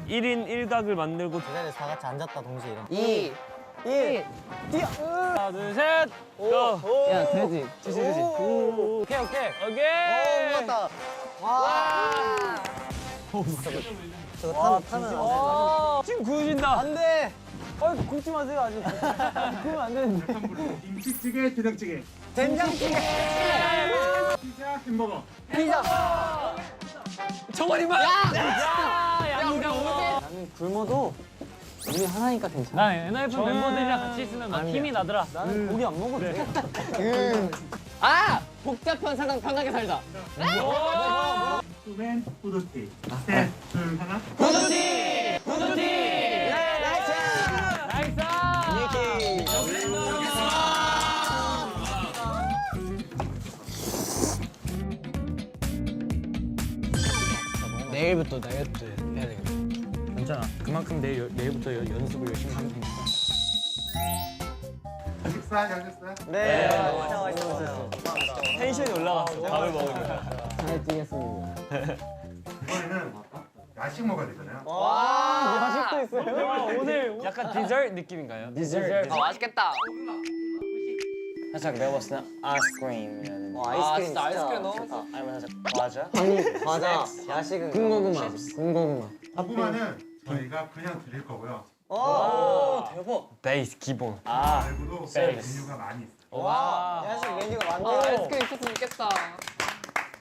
일인 1각을 만들고 그 자리에 다 같이 앉았다 동시에 이런 2, 1, 뛰어! 하나 둘 셋 고! 야, 되지. 오케이 맞다 와 저거 타면 지금 구워진다 안돼 굽지 마세요, 아직. 구우면 안 되는데. 김치찌개, 된장찌개, 된장찌개 피자, 햄버거. 정원이만 나는 굶어도 우리 하나니까 괜찮아. 난 NF 멤버들이랑 같이 있으면 막 힘이 나더라. 나는 고기 안 먹어도 돼. 복잡한 상황 편하게 살자. 수벤, 후드티. 셋, 둘, 하나. 후드티! 나이스! 내일부터 다이어트 해야 되겠다. 괜찮아. 그만큼 내일부터 연습을 열심히 하면 되니까. 식사 잘 됐어요? 네 진짜 맛있었어요 텐션이 올라갔어. 밥을 먹으니까. 잘 뛰겠습니다. 이번에는 야식 먹어야 되잖아요. 맛있도 있어요 오늘 약간 디저트 느낌인가요? 디저트. 맛있겠다. 살짝 내가 봤을 때 아이스크림이라는. 아이스크림 진짜 아이스크림 너무 좋다. 아니면 살짝 과자? 과자 야식은 군고구마. 고구마는 저희가 그냥 드릴 거고요. 오 대박. 베이스 기본. 말고도 서비스. 메뉴가 많이 있어요. 와. 야식 메뉴가 많네 아이스크림 있었으면 좋겠다.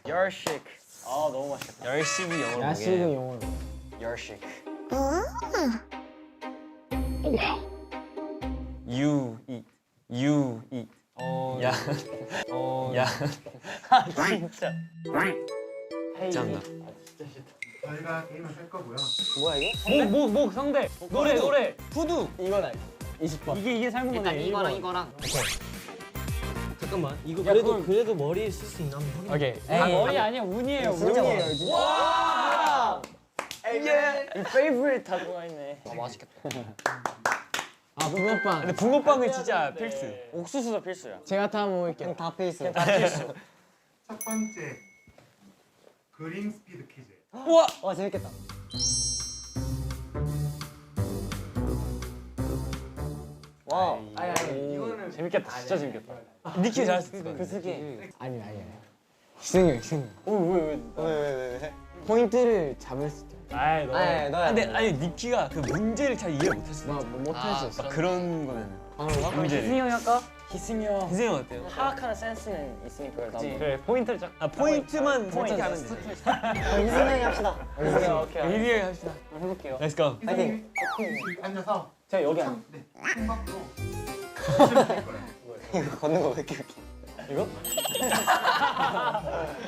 열식. 아 너무 맛있겠다. 열식이 영어로 야식은 영어로. 열식. You eat. You eat. 야. 야. 진짜. 짱나. 저희가 게임을 할 거고요. 뭐야 이거? 목 성대. 노래. 푸드. 이거다. 20번. 이게 삶은 일단 거네. 이거랑. 잠깐만 이거 그래도 머리에 쓸 수 있나 한번 확인 오케이. 머리 아니야 운이에요. 진짜 운이에요. 진짜. 와. 이 페이브릿 다 들어가 있네. 맛있겠다. 붕어빵. 근데 붕어빵은 진짜 필수. 옥수수도 필수야. 제가 다 먹을게요. 다 필수 다 필수. 첫 번째 그림 스피드 퀴즈. 우와. 와 재밌겠다 와 이거는 재밌겠다. 진짜 재밌겠다. 니키 잘했어. 그 스키 아니. 희승이. 왜 포인트를 잡을 수 있죠. 아이 너. 너야 근데 아니 니키가 그 문제를 잘 이해 못했어. 못했었어. 막 그런 거는. 문제를. 희승이 형이 할까? 희승이 형 어때요? 파악하는 센스는 있으니까 나도. 그래 포인트를 쫙. 포인트만 솔직히 하면 돼. 희승이 합시다 오케이. 희승이 형 합시다. 해볼게요. Let's go. 파이팅. 앉아서 제가 여기 앉아. 네, 손 밖으로 칠 거예요. 이거 걷는 거 왜 이렇게 웃겨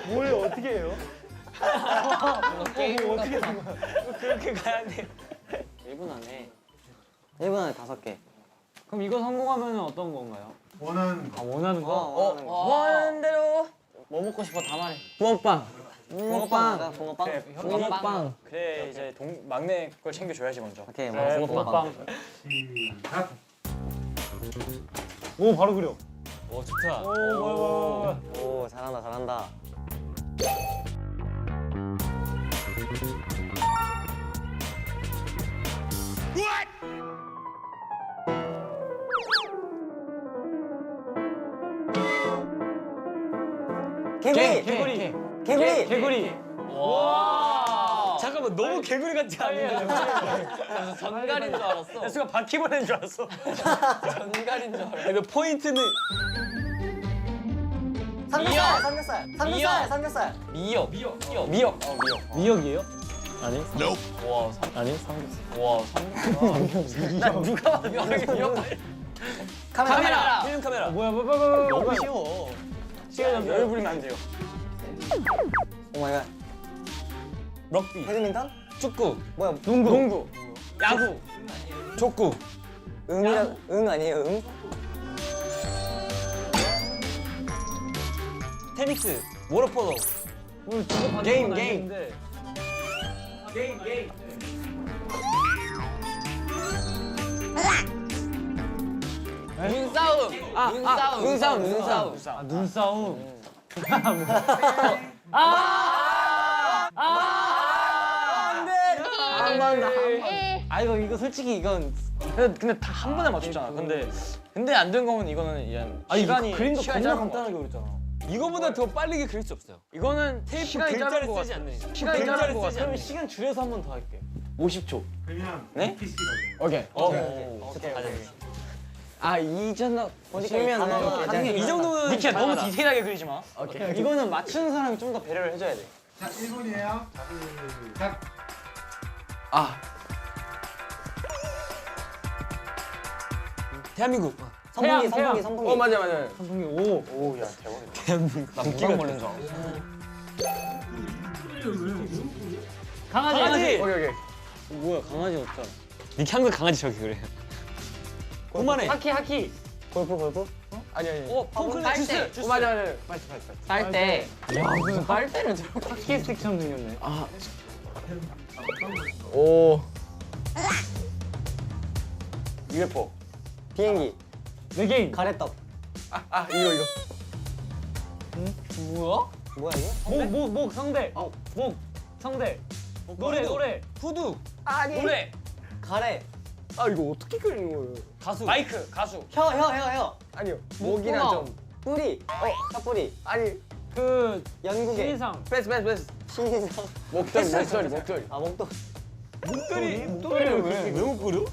뭘 어떻게 해요? 게임 어떻게 된 거야? 그렇게 가야 돼. 1분 안에. 1분 안에 5개 그럼 이거 성공하면 어떤 건가요? 원하는 아 거. 원하는 거? 원하는 거. 원하는 대로. 뭐 먹고 싶어 다 말해. 붕어빵. 붕어빵 붕어빵 그래, 붕어빵. 그래 이제 막내 걸 챙겨줘야지 먼저. 오케이 그래, 붕어빵 시작. 오 바로 그려. 오 좋다. 오 잘한다 개구리 개구리. 와. 잠깐만 너무 개구리 같지 않냐? 전갈인 줄 알았어. 야 순간 바퀴벌레인 줄 알았어. 전갈인 줄 알았어. 근데 포인트는 삼겹살 미역. 미역. 미역이에요? 아니. 와 아니 삼겹살. 와 삼겹살. 나 누가 봐도 미역. 카메라. 필름 카메라. 뭐야 너무 쉬워 시간 열 부리면 안 돼요. 오마이갓 럭비. 배드민턴? 축구. 뭐야 농구. 야구. 족구. 응 아니에요 응? 테니스, 워터폴로. 오늘 주고 게임, 받는 건 게임. 아니는데. 게임. 눈싸움. 눈싸움. 아 눈싸움. 아 이거 솔직히 이건 근데 다 한 번에 맞췄잖아. 근데 안 된 거면 이거는 시간이 그림도 시간이 겁나 짧은 거. 간단하게 그렸잖아. 이거보다 더 빠르게 그릴 수 없어요. 이거는 시간이 짧은 거 쓰지 같아. 않는. 시간이 짧은 거 같아. 그럼 시간 줄여서 한 번 더 할게. 50초. 그러면 네? 니키 씨가 돼요. 오케이. 오케이. 아 이전 보니까 이 정도는 니키야 너무 가능하다. 디테일하게 그리지 마. 오케이. 이거는 맞추는 사람이 좀 더 배려를 해줘야 돼. 자 1분이에요. 시작. 대한민국. 선풍기. 맞아. 선풍기 5. 오야 대박이다. 나 무당 걸린 줄 알았어. 강아지. 오케이. 뭐야 강아지 없잖아. 니키 한국 강아지 저기 그래. 그만해. 하키. 골프? 아니. 퐁클레 주스. 맞아. 빨대. 야 무슨 빨대는 저렇게. 하키 스틱처럼 생겼네. 오. UFO. 비행기. 외계인. 가래떡. 이거. 뭐야? 뭐야 이거? 목 성대. 목 성대. 노래. 후두. 아니. 노래. 가래. 아 이거 어떻게 그리는 거예요? 가수. 마이크 가수. 혀. 아니요. 목이랑 좀. 뿌리. 사뿌리. 아니 그 연구계. 신상. 패스. 신상. 목도리. 아 목도리. 목도리를 왜 못 그려?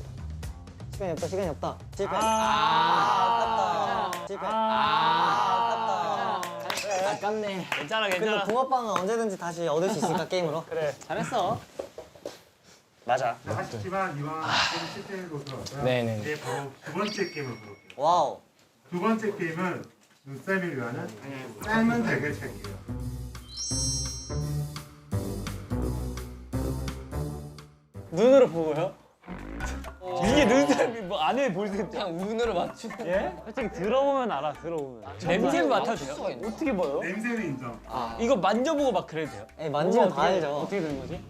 시간이 없다. 실패. 아, 아깝다. 실패. 아깝다. 아깝네. 괜찮아. 그래도 붕어빵은 언제든지 다시 얻을 수 있으니까 게임으로. 그래. 잘했어. 맞아. 네, 아쉽지만 이번 게임 실패로 들어왔고요. 네네. 이제 바로 두 번째 게임을 볼게요. 와우. 두 번째 게임은 눈썰미를 위한 삶은 달걀 찾기예요. 눈으로 보고요? 이게 눈썹이 뭐 안에 보일 수 있다. 눈으로 맞추는. 예? 솔직히 들어보면 알아. 들어보면. 냄새를 맡아도 돼요? 어떻게 봐요? 냄새는 인정. 이거 만져보고 막 그래도 돼요? 에 만지면 다 알죠. 어떻게 되는 거지?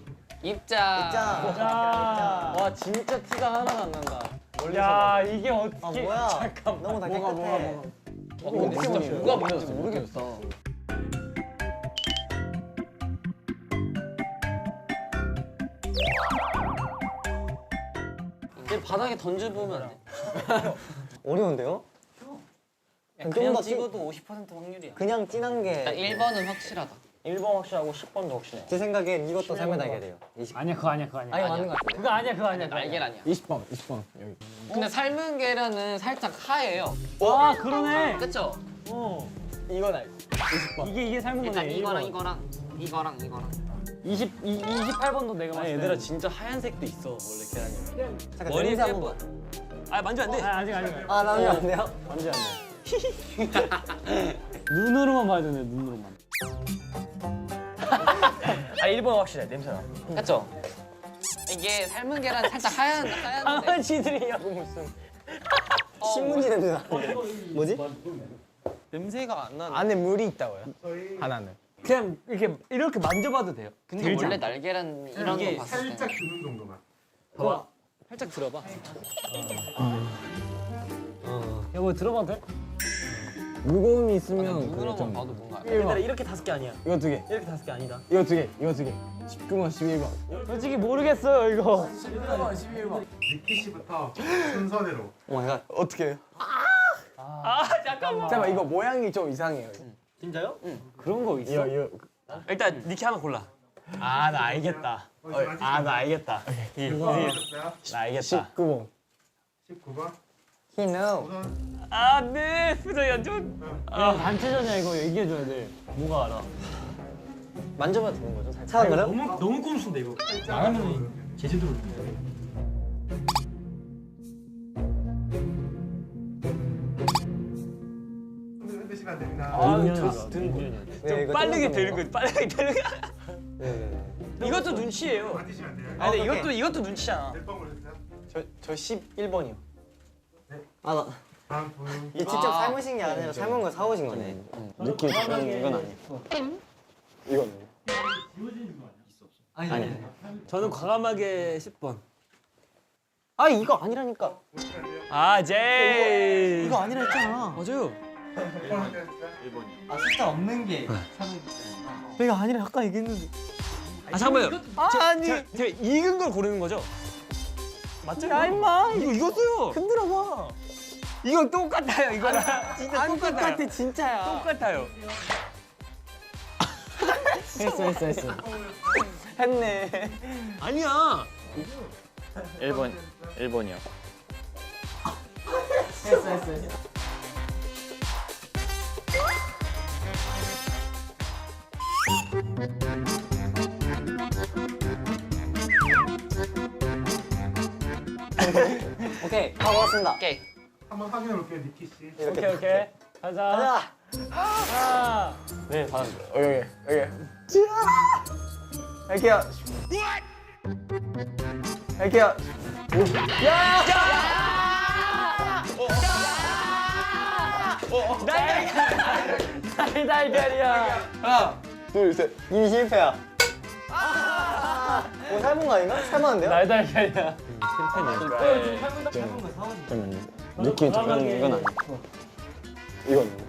입자. 자. 와 진짜 티가 하나도 안 난다. 야 이게 아 어떻게? 뭐야? 잠깐. 너무 다 깨끗해. 근데 진짜 뭐가 보였어 모르겠어. 얘 바닥에 던져보면 안 돼? 어려운데요? 그냥 좀더 찍어도 50% 확률이야. 그냥 진한 일단 게 1번은 확실하다. 1번 확실하고 10번도 확실해. 제 생각엔 이것도 삶의 달걀이에요. 아니야 그거 아니야. 아니 맞는 것 같아. 그거 아니야. 날개는 아니야. 20번 여기. 근데 삶은 계란은 살짝 하얘요. 아 그러네. 그쵸? 이건 알고. 이게 삶은 일단 거네. 이거랑 28번도 내가 맞았어. 얘들아 진짜 하얀색도 있어 원래 계란이. 잠깐 머리 냄새 예뻐. 한번 봐. 아 만지면 안 돼. 아직. 아 나면 안 돼요? 완전 안 돼. 눈으로만 봐야 되네. 눈으로만. 아 1번 확실해 냄새나. 그쵸? 이게 삶은 계란 살짝 하얀데 강아지들이라고 무슨. 신문지 냄새 나는데. 뭐지? 냄새가 안 나네. 안에 물이 있다고요? 저희 하나는. 그냥 이렇게 만져봐도 돼요. 근데 원래 날계란 이런 거 이게 봤을 때 살짝 주는 정도만. 봐봐. 살짝 들어봐. 여보 들어봐도 돼? 무거움이 있으면 눈으로만 봐도 뭔가 얘들아 이렇게 5개 아니야. 이거 2개. 이렇게 5개 아니다. 이거 2개. 19번 11번. 솔직히 모르겠어요 이거. 니키 씨부터 순서대로. 오 마이 갓. 어떻게 해요? 잠깐만. 잠깐만 이거 모양이 좀 이상해요. 진짜요? 그런 거 있어? 일단 니키 하나 골라. 아 나 알겠다. 나 알겠다. 맞으셨어요? 나 알겠다. 19번. 19번. He know. 우선 아 네. 표정이 안 좋은. 야 단체전이야 이거 얘기해줘야 돼. 뭐가 알아? 만져봐도 되는 거죠? 살짝. 그래요? 너무 꼼수인데 이거. 나가면 제주도. 흔드시면 안 됩니다. 네, 이거 빠르게 좀 되는 거지. 빠르게 되는 거. 네. 이것도 눈치예요. 만지시면 안 돼요. 아니 근데 이것도 눈치잖아. 몇 번 걸렸어요? 저 11번이요. 다음 보유. 이게 직접 삶으신 게 아니라 삶은 걸 사오신 거네. 느낌 좋은 이건 아니야. 이건 아니. 저는 과감하게 10번. 아 이거 아니라니까. 아 제이. 이거 아니라 했잖아. 맞아요. 아 숫자 없는 게. 내가 아니라 아까 얘기했는데. 아 잠깐만요. 아니. 제가 익은 걸 고르는 거죠? 맞죠? 야 임마. 이거 익었어요. 흔들어봐. 이건 똑같아요. 이거랑 진짜 안 똑같아요. 똑같아 진짜야. 똑같아요. 했어. 했네. 아니야. 1번이요. 했어. 오케이 다 먹었습니다. 오케이. 한번 확인해 볼게요, 니키 씨. 오케이. 가자. 가자. 하나. 네, 다음. 여기. 할게요. 할게요. 달걀이야. 하나, 둘, 셋. 이미 실패야. 뭐 삶은 거 아닌가? 삶았는데요? 날달걀이야. 느낌 좋은 이건 아니야. 이건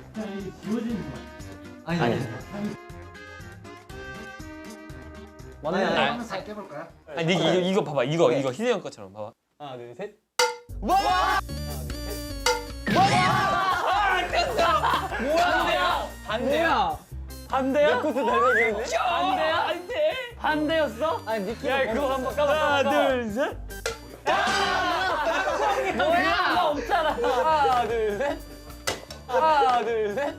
아니. 맞네. 한번 다 깨볼까요? 아니 이거 봐봐. 이거 희대형 것처럼 봐봐. 하나, 둘, 셋. 반대야. 반대야? 코스 달걀인데? 반대야? 반대였어? 아니 니키. 야, 그거 한번 까봐. 하나, 둘, 셋. 뭐야? 나 없잖아. 하나, 둘, 셋. 하나, 둘, 셋.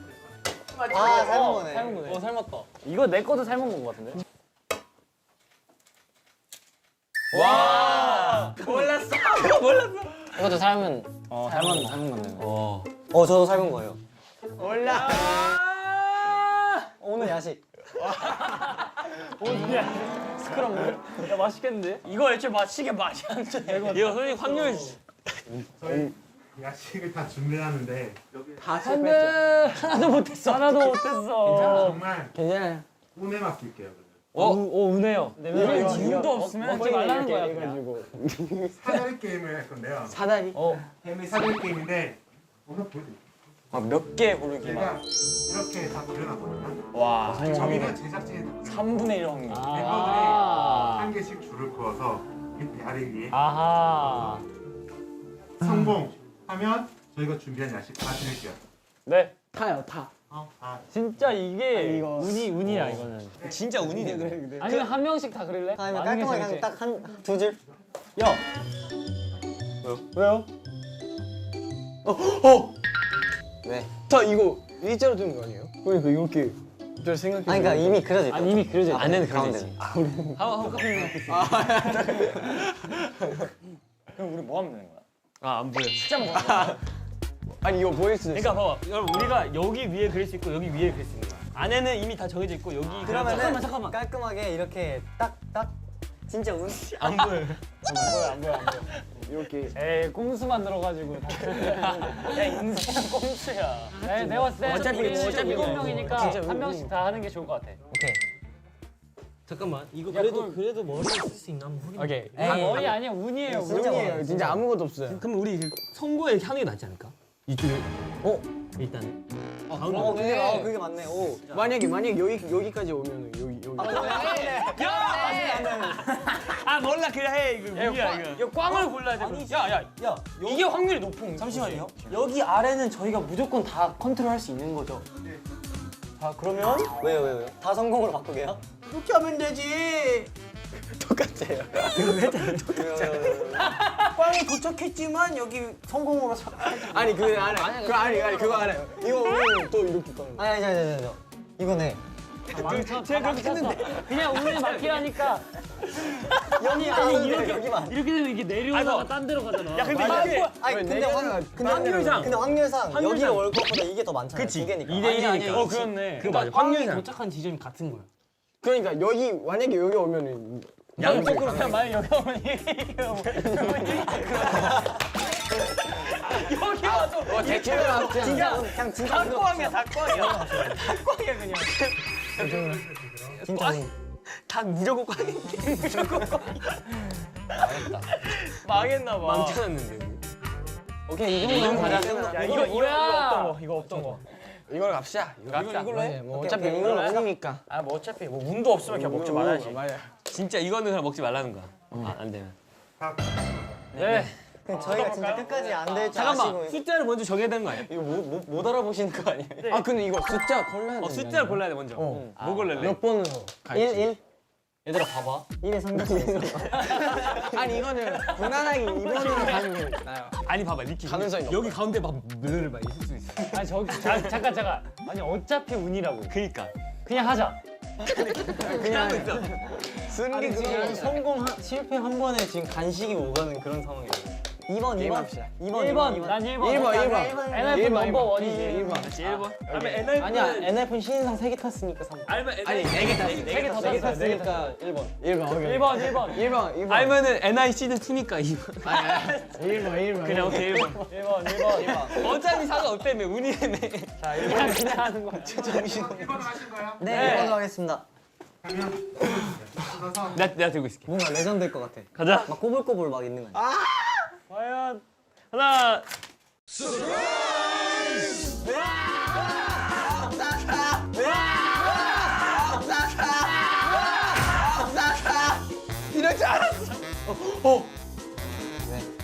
아, 삶은 거네. 삶은 거네. 삶았다. 이거 내 것도 삶은 거 같은데? 와. 몰랐어. 이것도 삶은 삶은 건데. 저도 삶은 거예요. 몰라. 오늘 야식. 오늘이야. 스크럼블. 야, 맛있겠는데? 이거 애초에 맛있게 맛이 안 돼. 이거 선생님 확률 저희 야식을 다 준비하는데 안 돼. 하나도 못했어. 정말 괜찮아요. 운에 맡길게요. 그러면. 오, 은혜요. 이럴 이유도 없으면 먹지 말라는 거야. 그냥. 사다리 게임을 할 건데요. 사다리. 사다리 게임인데 오늘 보여드릴게요. 몇 개 고르기 제가 이렇게 다 그려놨거든요. 와. 저희는 제작진이 3분의 1 확률. 멤버들이 한 개씩 줄을 그어서 이 다리 위에 아하. 성공하면 저희가 준비한 야식 다 드릴게요. 네. 타요, 타. 진짜 이게 이거. 운이야 이거는. 진짜 운이네. 아니면 한 명씩 다 그릴래? 아니면 많은 게 깔끔하게 재밌지. 딱 한 두 줄. 야. 왜요? 네. 다 이거 일자로 두는 거 아니에요? 그러니까 이렇게 저 생각해. 아니 그러니까 이미 그려져 있다. 아니 이미 그려져 있다. 안에는 가운데. 그려져 있지. 한번 그럼 우리 뭐 하면 되는 거야? 안 보여. 숫자 먹어. 아니 이거 보일 수도 그러니까 봐봐. 여러분 우리가 여기 위에 그릴 수 있고 여기 위에 그릴 수 있는 거야. 안에는 이미 다 정해져 있고 여기 그러면은 잠깐만. 깔끔하게 이렇게 딱 진짜 운. 안 보여. 안 보여. 이렇게. 에이 꼼수 만들어가지고. 야 인생은 꼼수야. 내가 봤을 때 어차피 우리 진짜 7명이니까 진짜 한 명씩 다 하는 게 좋을 것 같아. 오케이. 잠깐만. 이거 야, 그래도 그걸- 그래도 머리에 쓸 수 있나 한번 확인해. 오케이. 에이. 아, 머리 아니야 운이에요. 운이에요. 진짜 아무것도 없어요. 그럼 우리 선고에 하는 게 낫지 않을까? 이쪽에. 일단은. 그게 맞네. 오. 만약에 여기까지 오면은 여기 아 몰라 그냥 해 이거 운이야 이거. 이거 꽝을 골라야 돼. 야야 야, 이게 확률이 높은. 잠시만요. 여기 아래는 저희가 무조건 다 컨트롤할 수 있는 거죠? 자, 그러면 왜요? 다 성공으로 바꾸게요? 이렇게 하면 되지. 똑같아요. 꽝에 도착했지만 여기 성공으로 아니 그거 안 해. 그거 안 해. 이거 오면 또 이렇게 가는 거. 아니. 이거네. 제가 그렇게 했는데 그냥 운에 맡기라니까. 여기만 여기만. 이렇게 되면 이게 내려오다가 딴 데로 가잖아. 야 근데 이게 아니 근데 확률상. 근데 확률상 여기가 월컵보다 이게 더 많잖아요. 그치. 두 개니까. 2대 1이니까. 그렇네. 그 맞아. 꽝이 확률상. 도착한 지점이 같은 거야. 그러니까 여기 만약에 여기 오면은 양쪽으로 그냥 만약 여기 오면 이게 여기 진짜 그냥 진짜 닭광이야 닭광이야. 닭광이야 그냥. 진짜 닭 무조건 꽝이. 망했나 봐. 망쳐놨는데. 오케이 이 정도면 가자. 야 이거 없던 거 이거 없던 거. 이걸 갑시다. 이걸로 해. 뭐 어차피 이건 아니니까. 아 뭐 어차피 뭐 운도 없으면 그냥 먹지 말아야지. 진짜 이거는 그냥 먹지 말라는 거야. 안 되면. 네. 저희가 진짜 끝까지 안 될 줄 잠깐만. 아시고 숫자를 먼저 정해야 되는 거 아니야? 이거 못 알아보시는 거 아니에요? 아 근데 이거 숫자 골라야 돼. 숫자를 골라야 돼 먼저. 뭐 골랄래? 몇 번으로? 1. 얘들아 봐봐. 1에 상관없어. 아니 이거는 무난하게 2번으로 가는 게 나요. 아니 봐봐 리키. 가능성이 여기 가운데 막 늘을 봐 있을 수 있어. 아니 저기 잠깐. 아니 어차피 운이라고. 그니까. 그냥 하자. 그냥 있어. 아니 지금 성공 실패 한 번에 지금 간식이 오가는 그런 상황이에요. 2번. 1번. 난 1번. 1번. NF 넘버 원이지. 1번. 같이 1번. 아니면 NF. 아니야 NF는 신인상 3개 탔으니까 3번. 아니면 아니 4개 탔어. 4개 탔어. 4개 탔으니까 1번. 1번. 1번. 아니면은 NI 시즌 2니까 2번. 1번. 그냥 오케이 1번. 1번. 어차피 상관 없다며 운이네. 자 1번 그냥 하는 거야. 정신. 1번 하신 거예요? 네, 1번으로 하겠습니다. 그러면 뜯어서 내가 들고 있을게. 뭔가 레전드일 것 같아. 가자. 막 꼬불꼬불 막 있는 거 아니야? 과연 하나.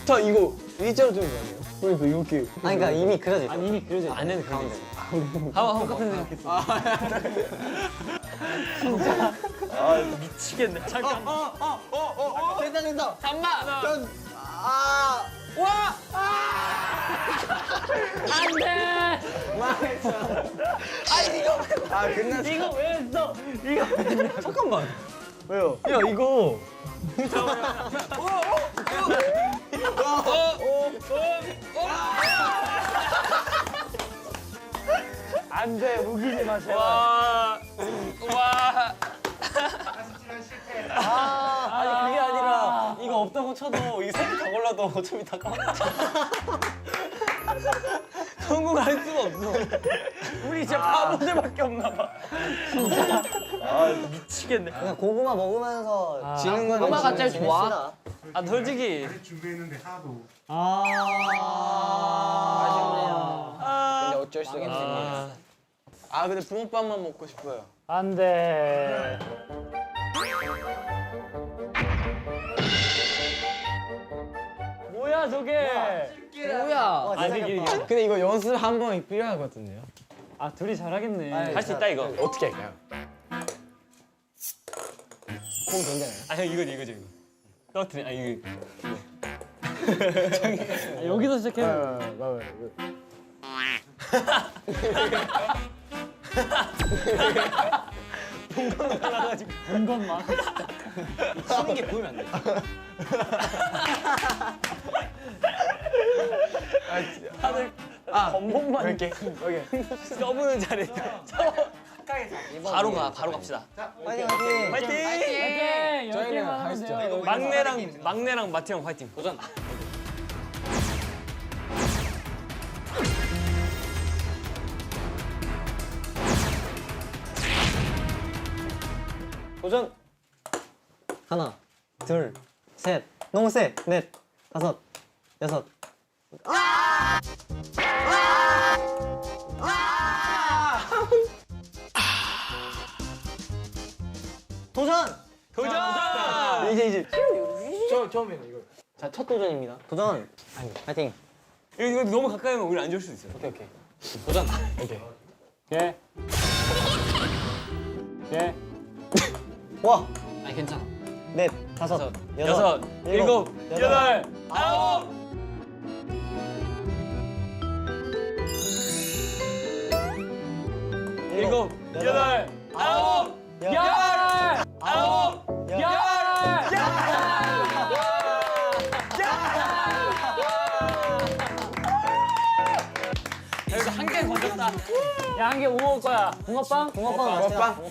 저 이거 일자로 들은 거 아니에요? 그러니까 이렇게. 아니 그러니까 이미 그려져 있어. 이미 그려져 있어. 안에는 그런 게 있어. 똑같은 생각했어. 미치겠네. 잠깐. 된다. 잠만. 전 안돼. 아 끝났어. 이거 왜 했어? 이거 잠깐만. 왜요? 야 이거. 안돼 우기지 마세요. 와. 하시지만 실패. 아니 그게 아니라 이거 없다고 쳐도 이 3개 다 골라도 어차피 다 까먹었어. 성공할 수가 없어. 우리 진짜 바보들밖에 없나 봐. 진짜. 미치겠네. 그냥 고구마 먹으면서 지는 거는 고구마가 제일 좋아. 지냅시다. 아 솔직히. 준비했는데 하나도. 아쉽네요. 근데 어쩔 수가 없습니다. 아 근데 붕어빵만 먹고 싶어요. 안돼. 뭐야 저게? 뭐야? 아직 이게. 근데 이거 연습 한 번이 필요하거든요. 아 둘이 잘하겠네. 할 수 있다 이거. 어떻게 할까요? 공 괜찮아요? 아 형 이거지 이거. 떨어뜨려. 아 이거. 여기서 시작해. 본 것만. 치는 게 보이면 안 돼. 건봉만 이렇게. 서브는 잘했다. 바로 갑시다. 화이팅 화이팅. 파이팅! 파이팅! 저희는 10개만 하면 가시죠. 돼요. 막내랑 마티 형 파이팅. 도전. 도전. 하나, 둘, 셋. 너무 세. 넷, 다섯, 여섯. 도전. 도전! 이제. 처음에는 이거. 자, 첫 도전입니다. 도전. 파이팅. 이거 너무 가까이 하면 우리 안 좋을 수 있어. 오케이 오케이. 도전. 예. 예. 와. 아니 괜찮아. 넷, 다섯, 여섯, 일곱, 여덟, 아홉. 일곱, 여덟, 아홉, 열! 아홉, 열! 여기서 한 개 건졌다. 야, 한 개 뭐 먹을 거야? 붕어빵? 붕어빵.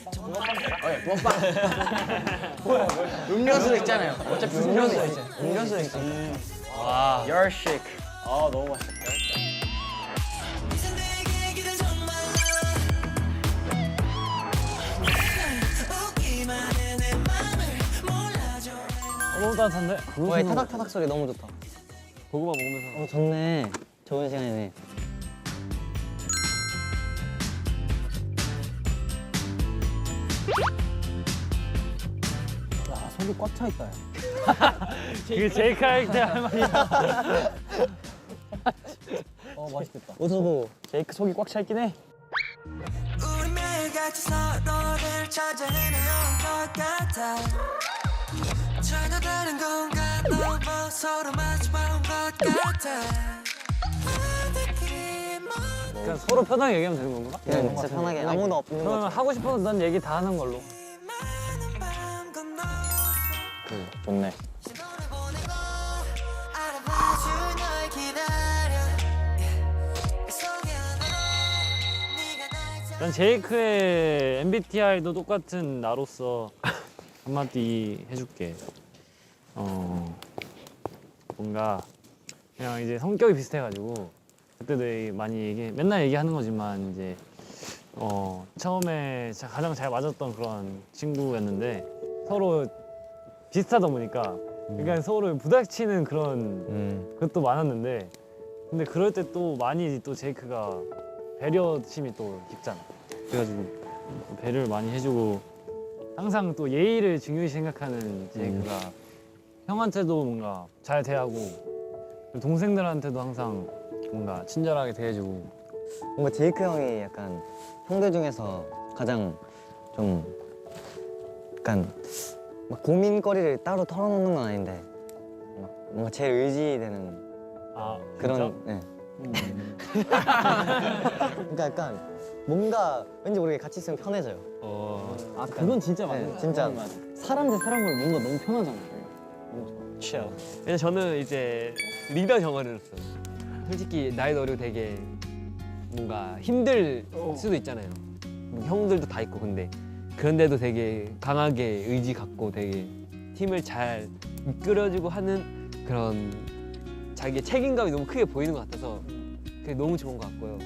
음료수 있잖아요. 어차피 음료수 있잖아요. 음료수 있잖아요. 와. 열식. 아, 너무 맛있다. 따뜻한데? 와, 이 타닥타닥 소리 너무 좋다. 고구마 먹으면서. 좋네. 좋은 시간이네. 야 속이 꽉 차 있다. 그게 제이크 할때 할 말이야. 맛있겠다. 오서도 제이크 속이 꽉 차 있긴 해. 우리 매일같이 서로를 찾아 헤매온 것 같아. 전혀 다른 공간 넘어 서로 마주본 것 같아. 그냥 서로 편하게 얘기하면 되는 건가? 그냥 진짜 편하게 아무도 없는 그러면 거. 하고 싶어서 난 얘기 다 하는 걸로. 밤 건너 좋네. 시간을 보내고 알아봐줄 널 기다려. 그 속에 하나 네가 날 난 제이크의 MBTI도 똑같은 나로서 한마디 해줄게. 뭔가 그냥 이제 성격이 비슷해가지고 그때도 많이 맨날 얘기하는 거지만 이제 처음에 가장 잘 맞았던 그런 친구였는데 서로 비슷하다 보니까 그러니까 서로 부닥치는 그런 것도 많았는데 근데 그럴 때 또 많이 또 제이크가 배려심이 또 깊잖아. 그래가지고 배려를 많이 해주고 항상 또 예의를 중요히 생각하는 제이크가 형한테도 뭔가 잘 대하고 동생들한테도 항상 뭔가 친절하게 대해주고 뭔가 제이크 형이 약간 형들 중에서 가장 좀 약간 막 고민거리를 따로 털어놓는 건 아닌데 막 뭔가 제일 의지되는 아 그런. 네. 그러니까 약간 뭔가 왠지 모르게 같이 있으면 편해져요. 아 그건 진짜 네, 맞아요. 진짜. 사람 대 사람을 뭔가 너무 편하잖아요. 그냥 저는 이제 리더 정원으로서 솔직히 나이도 어리고 되게 뭔가 힘들 수도 있잖아요. 형들도 다 있고 근데 그런데도 되게 강하게 의지 갖고 되게 팀을 잘 이끌어주고 하는 그런 자기의 책임감이 너무 크게 보이는 것 같아서 그게 너무 좋은 것 같고요.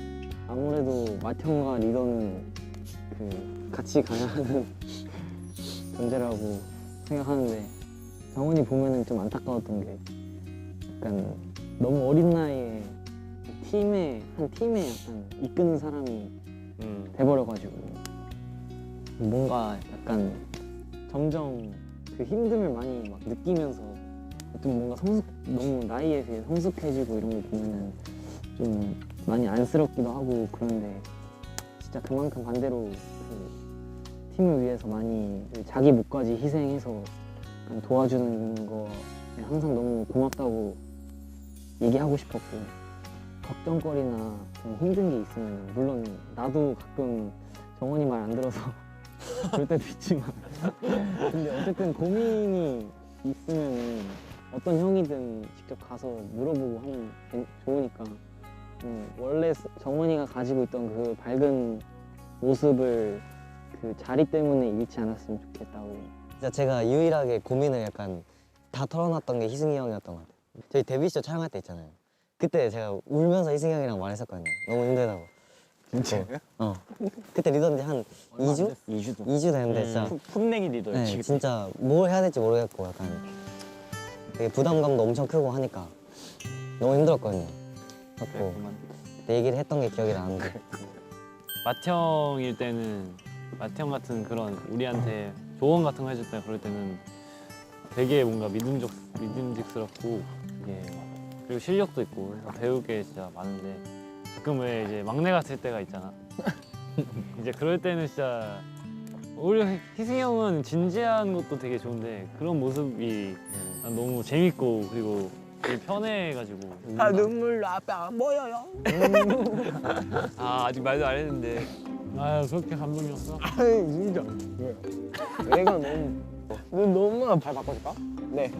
아무래도 맏형과 리더는 그 같이 가야 하는 존재라고 생각하는데 정원이 보면은 좀 안타까웠던 게 약간 너무 어린 나이에 한 팀에 약간 이끄는 사람이 돼버려가지고 뭔가 약간 점점 그 힘듦을 많이 막 느끼면서 좀 뭔가 너무 나이에 비해 성숙해지고 이런 거 보면은 좀 많이 안쓰럽기도 하고 그런데 진짜 그만큼 반대로 그 팀을 위해서 많이 자기 목까지 희생해서 약간 도와주는 거에 항상 너무 고맙다고 얘기하고 싶었고 걱정거리나 좀 힘든 게 있으면 물론 나도 가끔 정원이 말 안 들어서 그럴 때도 있지만 근데 어쨌든 고민이 있으면 어떤 형이든 직접 가서 물어보고 하면 좋으니까 원래 정원이가 가지고 있던 그 밝은 모습을 그 자리 때문에 잃지 않았으면 좋겠다고. 진짜 제가 유일하게 고민을 약간 다 털어놨던 게 희승이 형이었던 것 같아요. 저희 데뷔쇼 촬영할 때 있잖아요. 그때 제가 울면서 희승이 형이랑 말했었거든요. 너무 힘들다고. 진짜요? 그때 리더인데 한 2주? 2주 됐는데 진짜 풋내기 리더야. 네, 진짜 뭘 해야 될지 모르겠고 약간 되게 부담감도 엄청 크고 하니까 너무 힘들었거든요. 그래서 그때 얘기를 했던 게 기억이 나는데 맏형일 때는 맏형 같은 그런 우리한테 조언 같은 거 해줄 때 그럴 때는 되게 뭔가 믿음직스럽고 이게 그리고 실력도 있고 그래서 배울 게 진짜 많은데 가끔 왜 이제 막내 같을 때가 있잖아. 이제 그럴 때는 진짜 오히려 희승이 형은 진지한 것도 되게 좋은데 그런 모습이 난 너무 재밌고 그리고 되게 편해가지고 아 눈물 앞에 안 보여요. 아 아직 말도 안 했는데 아 그렇게 감동이었어? 아이 진짜. 내가 너무 발 바꿔줄까? 네.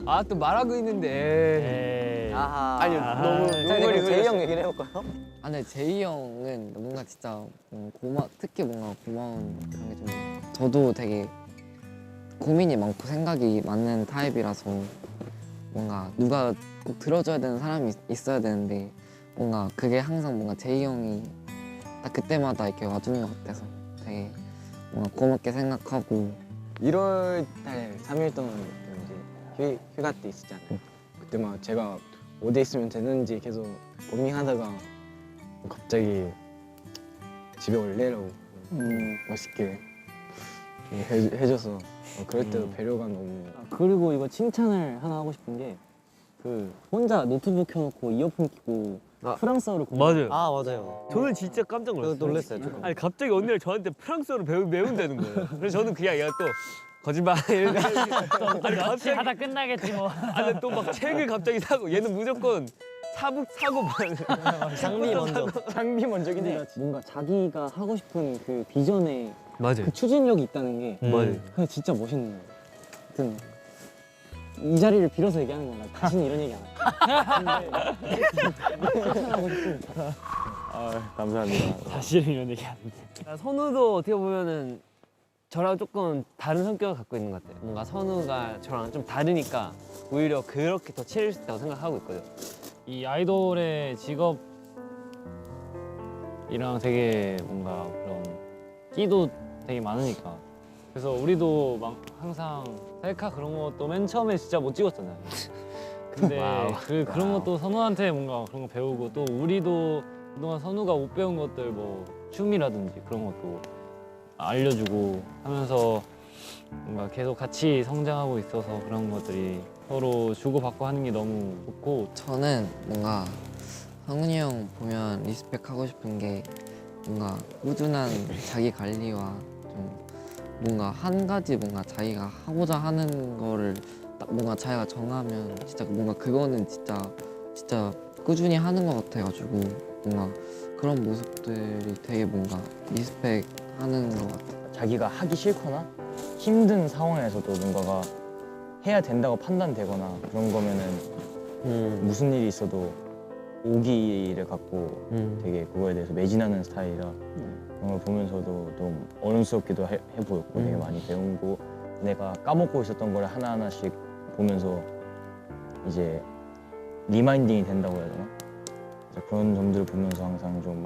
아 또 말하고 있는데 아하. 아니 너무 눈물이 제이 형 얘기를 해볼까요? 아, 근데 제이 형은 뭔가 진짜 특히 뭔가 고마운 그런 게 좀 저도 되게 고민이 많고 생각이 많은 타입이라서 뭔가 누가 꼭 들어줘야 되는 사람이 있어야 되는데 뭔가 그게 항상 뭔가 제이 형이 딱 그때마다 이렇게 와주는 것 같아서 되게 뭔가 고맙게 생각하고 1월 달 3일 동안 휴가 때 있었잖아요. 그때 막 제가 어디에 있으면 되는지 계속 고민하다가 갑자기 집에 올래라고 멋있게 해줘서 그럴 때도 배려가 너무. 그리고 이거 칭찬을 하나 하고 싶은 게 그 혼자 노트북 켜놓고 이어폰 끼고 프랑스어를 맞아요. 아 맞아요. 저는 진짜 깜짝 놀랐어요. 놀랐어요. 저도. 아니 갑자기 언니가 저한테 프랑스어를 외운다는 거예요. 그래서 저는 그냥 얘가 또 거짓말 이렇게 아니 갑자기 하다 끝나겠지 뭐. 아니 또 막 책을 갑자기 사고 얘는 무조건 사고 장비 먼저. 장비 먼저긴 해. 뭔가 자기가 하고 싶은 그 비전에 맞아요. 그 추진력이 있다는 게 맞아요. 그게 진짜 멋있는 거예요. 하여튼 이 자리를 빌어서 얘기하는 거야. 나 다시는 이런 얘기 안 할게. 근데 칭찬하고 싶으니까. 감사합니다. 사실은 이런 얘기 안 돼. 선우도 어떻게 보면은 저랑 조금 다른 성격을 갖고 있는 것 같아요. 뭔가 선우가 저랑 좀 다르니까 오히려 그렇게 더 친해질 수 있다고 생각하고 있거든요. 이 아이돌의 직업이랑 되게 뭔가 그런 끼도 되게 많으니까. 그래서 우리도 막 항상 셀카 그런 것도 맨 처음에 진짜 못 찍었잖아요. 근데 그런 것도 선우한테 뭔가 그런 거 배우고 또 우리도 그동안 선우가 못 배운 것들 뭐 춤이라든지 그런 것도 알려주고 하면서 뭔가 계속 같이 성장하고 있어서 그런 것들이 서로 주고받고 하는 게 너무 좋고. 저는 뭔가 성훈이 형 보면 리스펙하고 싶은 게 뭔가 꾸준한 자기 관리와 좀 뭔가 한 가지 뭔가 자기가 하고자 하는 거를 딱 뭔가 자기가 정하면 진짜 뭔가 그거는 진짜 꾸준히 하는 것 같아가지고 뭔가 그런 모습들이 되게 뭔가 리스펙하는 것 같아요. 자기가 하기 싫거나 힘든 상황에서도 뭔가가 해야 된다고 판단되거나 그런 거면은 무슨 일이 있어도 오기를 갖고 되게 그거에 대해서 매진하는 스타일이라 그런 걸 보면서도 좀 어른스럽기도 해 보였고 되게 많이 배우고 내가 까먹고 있었던 걸 하나하나씩 보면서 이제 리마인딩이 된다고 해야 되나? 그래서 그런 점들을 보면서 항상 좀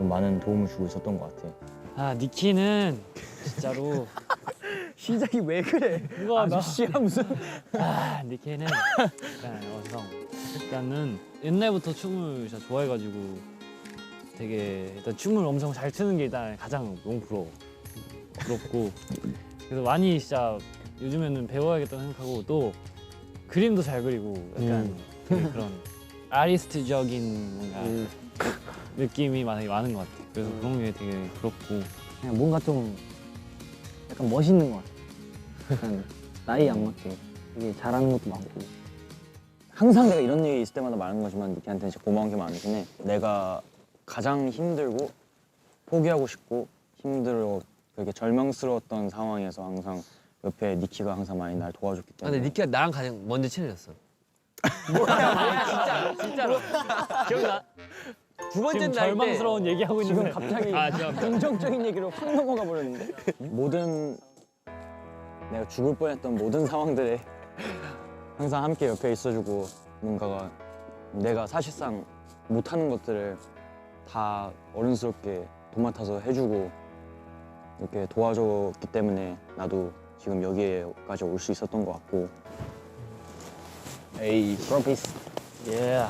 많은 도움을 주고 있었던 것 같아. 아 니키는 진짜로 시작이 왜 그래? 누가 아저씨야 무슨? 아 니키는 일단은 옛날부터 춤을 진짜 좋아해가지고 되게 일단 춤을 엄청 잘 추는 게 일단 가장 너무 부럽고 그래서 많이 진짜 요즘에는 배워야겠다고 생각하고 또 그림도 잘 그리고 약간 되게 그런 아티스트적인 뭔가 느낌이 많은 것 같아요. 그래서 그런 게 되게 부럽고. 그냥 뭔가 좀 약간 멋있는 것 같아. 약간 나이 안 맞게 되게 잘하는 것도 많고. 항상 내가 이런 일이 있을 때마다 말하는 거지만 니키한테는 진짜 고마운 게 많긴 해. 내가 가장 힘들고 포기하고 싶고 힘들고 그렇게 절망스러웠던 상황에서 항상 옆에 니키가 항상 많이 날 도와줬기 아, 근데 때문에. 니키가 나랑 가장 먼저 친해졌어. 진짜로. 기억나? 두 번째 지금 날 때. 절망스러운 얘기하고 있는데 지금 갑자기 죄송합니다. 긍정적인 얘기로 확 넘어가 버렸는데. 모든 내가 죽을 뻔했던 모든 상황들에 항상 함께 옆에 있어주고 뭔가가 내가 사실상 못하는 것들을 다 어른스럽게 도맡아서 해주고 이렇게 도와줬기 때문에 나도 지금 여기에까지 올 수 있었던 것 같고. 에이 프로피스. 예.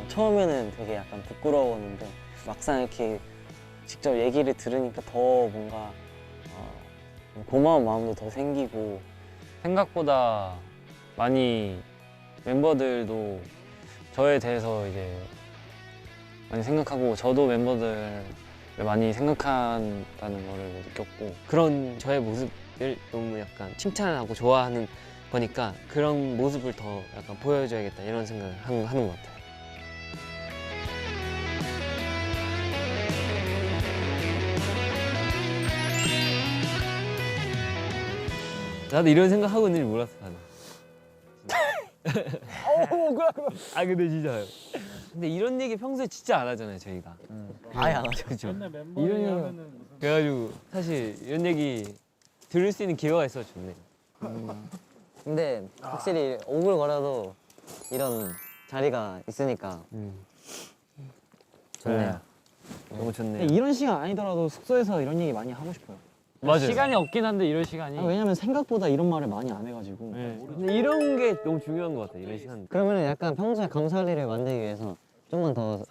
처음에는 되게 약간 부끄러웠는데 막상 이렇게 직접 얘기를 들으니까 더 뭔가 고마운 마음도 더 생기고 생각보다 많이 멤버들도 저에 대해서 이제 많이 생각하고 저도 멤버들을 많이 생각한다는 거를 느꼈고 그런 저의 모습을 너무 약간 칭찬하고 좋아하는 거니까 그런 모습을 더 약간 보여줘야겠다 이런 생각을 하는 것 같아요. 나도 이런 생각하고 있는 줄 몰랐어 나는. 아 근데 진짜요. 근데 이런 얘기 평소에 진짜 안 하잖아요 저희가. 아예 안 하죠. 그렇죠. 이런 얘기 그래가지고 사실 이런 얘기 들을 수 있는 기회가 있어서 좋네. 근데 확실히 오글거려도 이런 자리가 있으니까 좋네요. 너무 좋네요. 이런 시간 아니더라도 숙소에서 이런 얘기 많이 하고 싶어요. 맞아요. 시간이 없긴 한데 이럴 시간이. 왜냐면 생각보다 이런 말을 많이 안 해가지고. 네. 근데 이런 게 너무 중요한 것 같아. 이런 시간. 그러면 약간 평소에 감사할 일을 만들기 위해서 좀만 더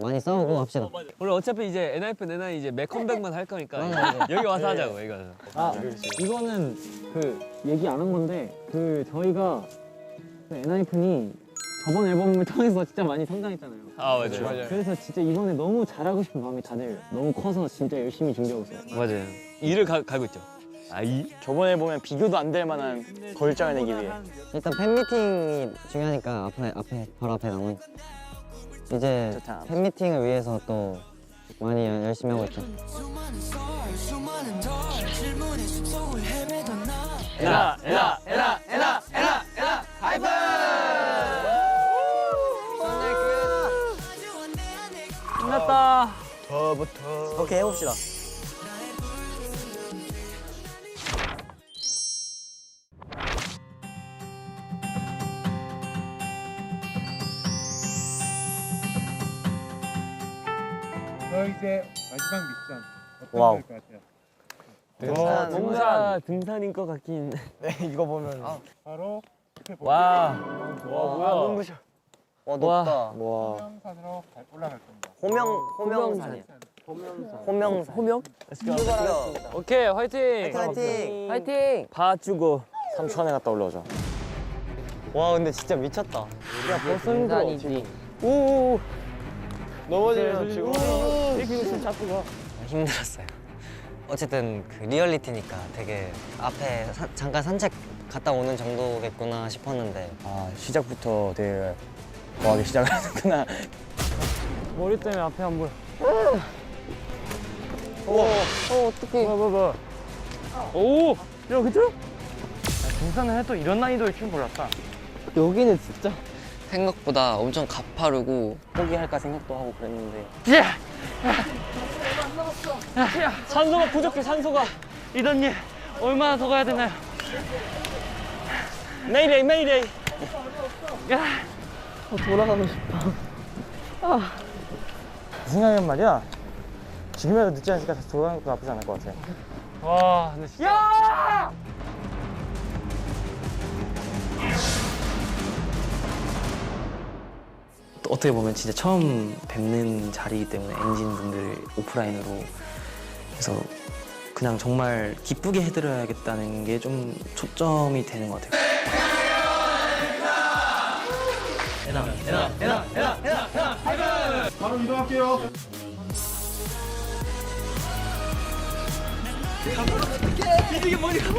많이 싸우고 합시다. 원래 어차피 이제 엔하이픈 엔하이 이제 맥컴백만 할 거니까 맞아. 여기 와서 하자고 여기 와서. 아 이거는 그 얘기 안 한 건데 그 저희가 그 엔하이픈이 저번 앨범을 통해서 진짜 많이 성장했잖아요. 아 맞아요. 그래서 진짜 이번에 너무 잘하고 싶은 마음이 다들 너무 커서 진짜 열심히 준비하고 있어요. 맞아요. 이를 갈고 있죠. 아 이? 저번에 보면 비교도 안 될 만한 걸작을 내기 위해. 일단 팬미팅이 중요하니까 바로 앞에 남은 이제 좋다. 팬미팅을 위해서 또 많이 열심히 하고 있죠. 수많은 썰 수많은 덜 질문의 숲속을 헤매던 나 에라 하이픈! 끝났다. 오케이 해봅시다. 저 이제 마지막 미션 어떤 와우. 걸 것 같아요? 뭔가 등산인 것 같긴. 이거 보면 바로 와. 와 눈부셔. 와 높다. 와. 호명산으로 올라갈 겁니다. 호명산이야. 호명산. 호명? 오케이 화이팅. 파이팅. 화이팅! 봐주고. 3초 안에 갔다 올라오자. 와 근데 진짜 미쳤다. 등산이지. 넘어지면 지금. 힘들었어요. 어쨌든 그 리얼리티니까 되게 앞에 잠깐 산책 갔다 오는 정도겠구나 싶었는데 아 시작부터 되게 거하게 시작을 하는구나. 머리 때문에 앞에 안 보여. 어떡해. 오. 야 그죠? 등산을 해도 이런 난이도일 줄 몰랐다. 여기는 진짜 생각보다 엄청 가파르고 포기할까 생각도 하고 그랬는데 산소가 부족해 산소가. 이던님 얼마나 더 가야 되나요? 메이데이 메이데이. 돌아가고 싶어. 생각하면 말이야. 지금이라도 늦지 않으니까 다시 돌아가는 것도 나쁘지 않을 것 같아. 와 근데 진짜. 어떻게 보면 진짜 처음 뵙는 자리이기 때문에 엔진 분들 오프라인으로 그래서 그냥 정말 기쁘게 해드려야겠다는 게 좀 초점이 되는 것 같아요. 바로 이동할게요. 이게 머리가.